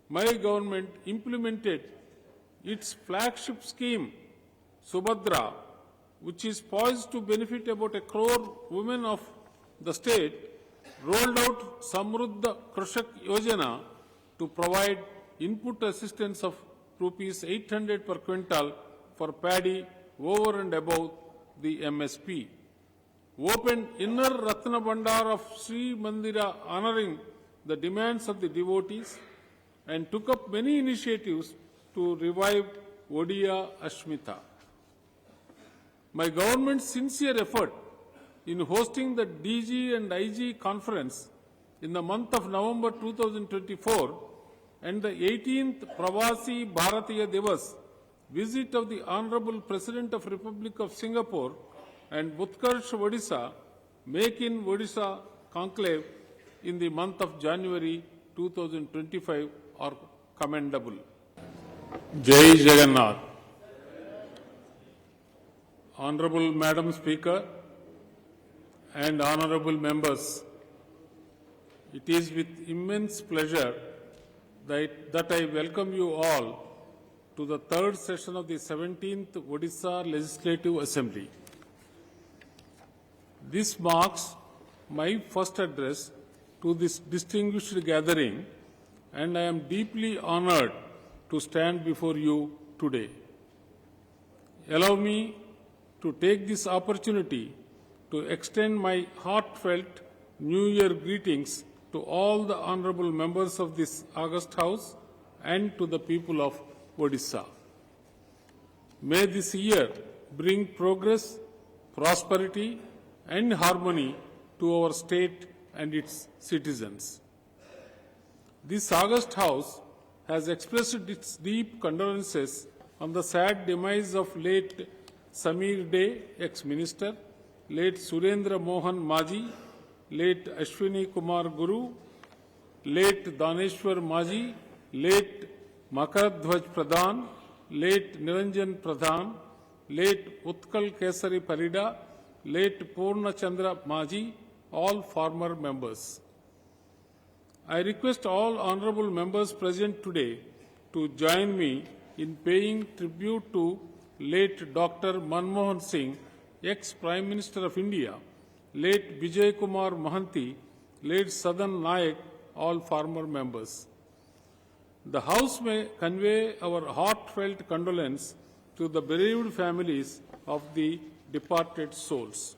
my government implemented its flagship scheme, Subhadra, which is poised to benefit about 1 crore women of the state, rolled out Samruddha Krishak Yojana to provide input assistance of rupees 800 per quintal for paddy over and above the MSP. Opened inner Ratna Bandar of Sri Mandira honoring the demands of the devotees and took up many initiatives to revive Odia Ashmita. My government's sincere effort in hosting the DG and IG conference in the month of November 2024 and the 18th Pravasi Bharatiya Divas visit of the Honorable President of Republic of Singapore and Utkarsh Odisha Make in Odisha conclave in the month of January 2025 are commendable. Jai Jagannath. Honorable Madam Speaker and honorable members, it is with immense pleasure that I welcome you all to the third session of the 17th Odisha Legislative Assembly. This marks my first address to this distinguished gathering, and I am deeply honored to stand before you today. Allow me to take this opportunity to extend my heartfelt New Year greetings to all the honorable members of this august House and to the people of Odisha. May this year bring progress, prosperity, and harmony to our state and its citizens. This august House has expressed its deep condolences on the sad demise of late Samir Dey, ex-minister, late Surendra Mohan Maji, late Ashwini Kumar Guru, late Daneshwar Maji, late Makaradhwaj Pradhan, late Niranjan Pradhan, late Utkal Kesari Parida, late Purna Chandra Maji, all former members. I request all honorable members present today to join me in paying tribute to late Dr. Manmohan Singh, ex-Prime Minister of India, late Vijay Kumar Mohanty, late Sadan Nayak, all former members. The House may convey our heartfelt condolence to the bereaved families of the departed souls.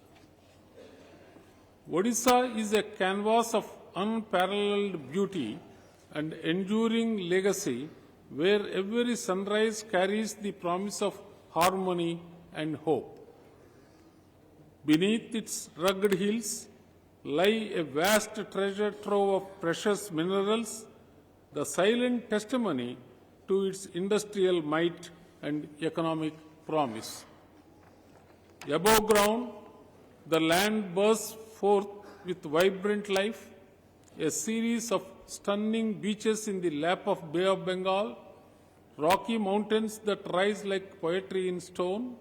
Odisha is a canvas of unparalleled beauty and enduring legacy where every sunrise carries the promise of harmony and hope. Beneath its rugged hills lie a vast treasure trove of precious minerals, the silent testimony to its industrial might and economic promise. Above ground, the land bursts forth with vibrant life, a series of stunning beaches in the lap of Bay of Bengal, rocky mountains that rise like poetry in stone,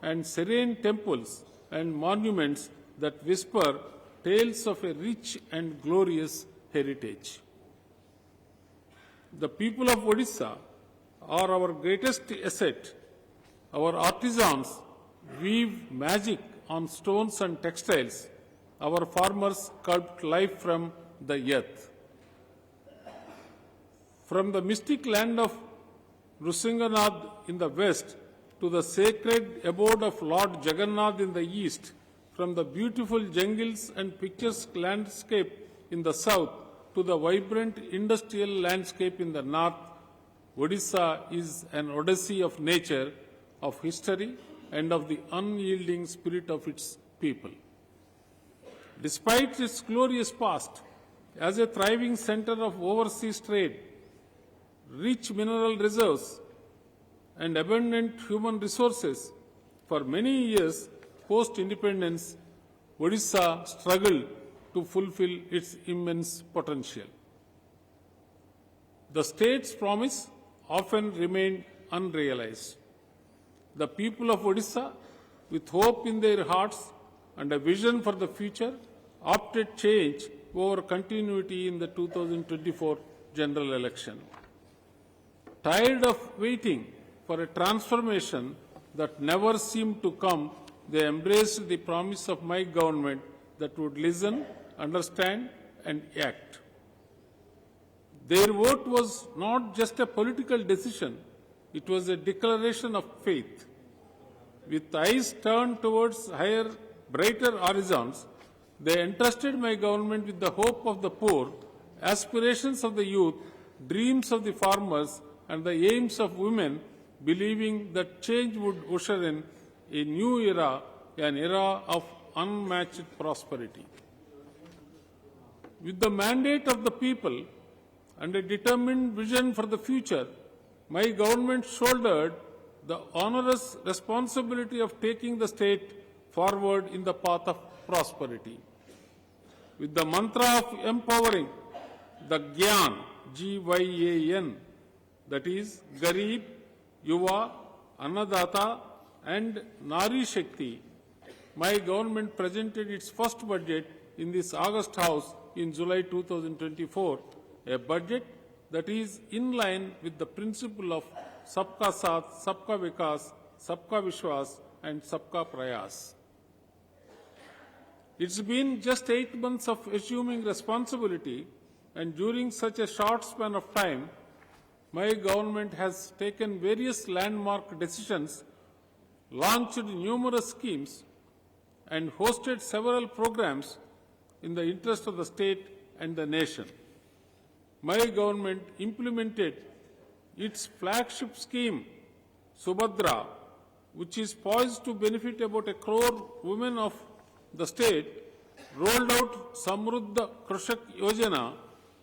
and serene temples and monuments that whisper tales of a rich and glorious heritage. The people of Odisha are our greatest asset. Our artisans weave magic on stones and textiles. Our farmers sculpt life from the earth. From the mystic land of Rusinganath in the west to the sacred abode of Lord Jagannath in the east, from the beautiful jungles and picturesque landscape in the south to the vibrant industrial landscape in the north, Odisha is an odyssey of nature, of history, and of the unyielding spirit of its people. Despite its glorious past, as a thriving center of overseas trade, rich mineral reserves, and abundant human resources, for many years post-independence, Odisha struggled to fulfill its immense potential. The state's promise often remained unrealized. The people of Odisha, with hope in their hearts and a vision for the future, opted change over continuity in the 2024 general election. Tired of waiting for a transformation that never seemed to come, they embraced the promise of my government that would listen, understand, and act. Their vote was not just a political decision, it was a declaration of faith. With eyes turned towards higher, brighter horizons, they entrusted my government with the hope of the poor, aspirations of the youth, dreams of the farmers, and the aims of women, believing that change would usher in a new era, an era of unmatched prosperity. With the mandate of the people and a determined vision for the future, my government shouldered the onerous responsibility of taking the state forward in the path of prosperity. With the mantra of empowering the Gyan, G-Y-A-N, that is Garib, Yuva, Annadata and Nari Shakti, my government presented its first budget in this August House in July 2024, a budget that is in line with the principle of Sabka Saath, Sabka Vikas, Sabka Vishwas and Sabka Prayas. It's been just 8 months of assuming responsibility, and during such a short span of time, my government has taken various landmark decisions, launched numerous schemes, and hosted several programs in the interest of the state and the nation. My government implemented its flagship scheme, Subhadra, which is poised to benefit about 1 crore women of the state, rolled out Samruddha Krishak Yojana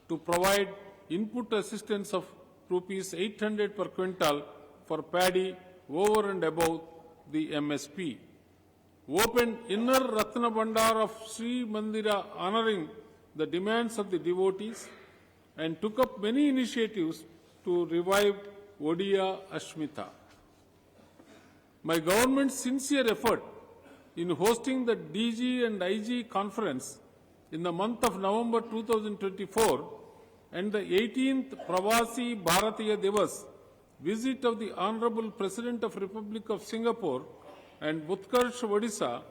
to provide input assistance of rupees 800 per quintal for paddy over and above the MSP. Opened inner Ratna Bandar of Sri Mandira honoring the demands of the devotees and took up many initiatives to revive Odia Ashmita. My government's sincere effort in hosting the DG and IG conference in the month of November 2024 and the 18th Pravasi Bharatiya Divas visit of the Honorable President of Republic of Singapore and Utkarsh Odisha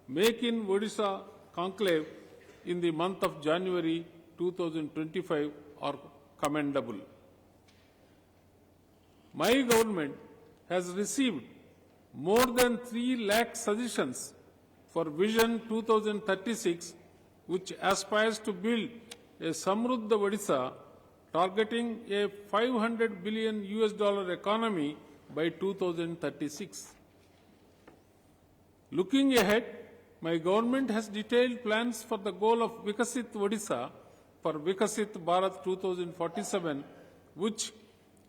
Make in Odisha conclave in the month of January 2025 are commendable. My government has received more than 3 lakh suggestions for Vision 2036, which aspires to build a Samruddha Odisha targeting a $500 billion economy by 2036. Looking ahead, my government has detailed plans for the goal of Vikasit Odisha for Vikasit Bharat 2047, which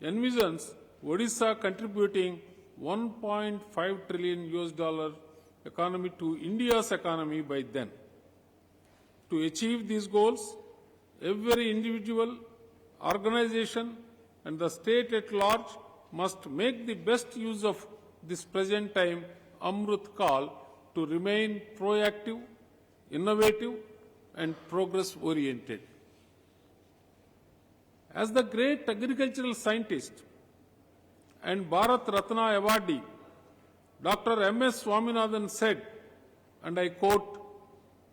envisions Odisha contributing $1.5 trillion economy to India's economy by then. To achieve these goals, every individual, organization and the state at large must make the best use of this present time Amrut Kal to remain proactive, innovative and progress-oriented. As the great agricultural scientist and Bharat Ratna awardee, Dr. M.S. Swaminathan said, and I quote,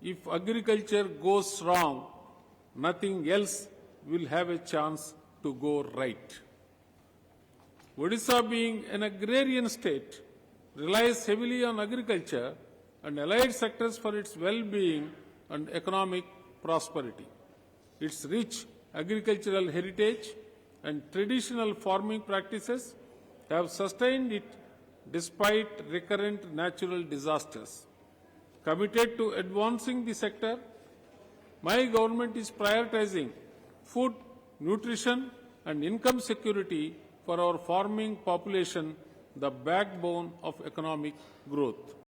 "If agriculture goes wrong, nothing else will have a chance to go right." Odisha, being an agrarian state, relies heavily on agriculture and allied sectors for its well-being and economic prosperity. Its rich agricultural heritage and traditional farming practices have sustained it despite recurrent natural disasters. Committed to advancing the sector, my government is prioritizing food, nutrition and income security for our farming population, the backbone of economic growth.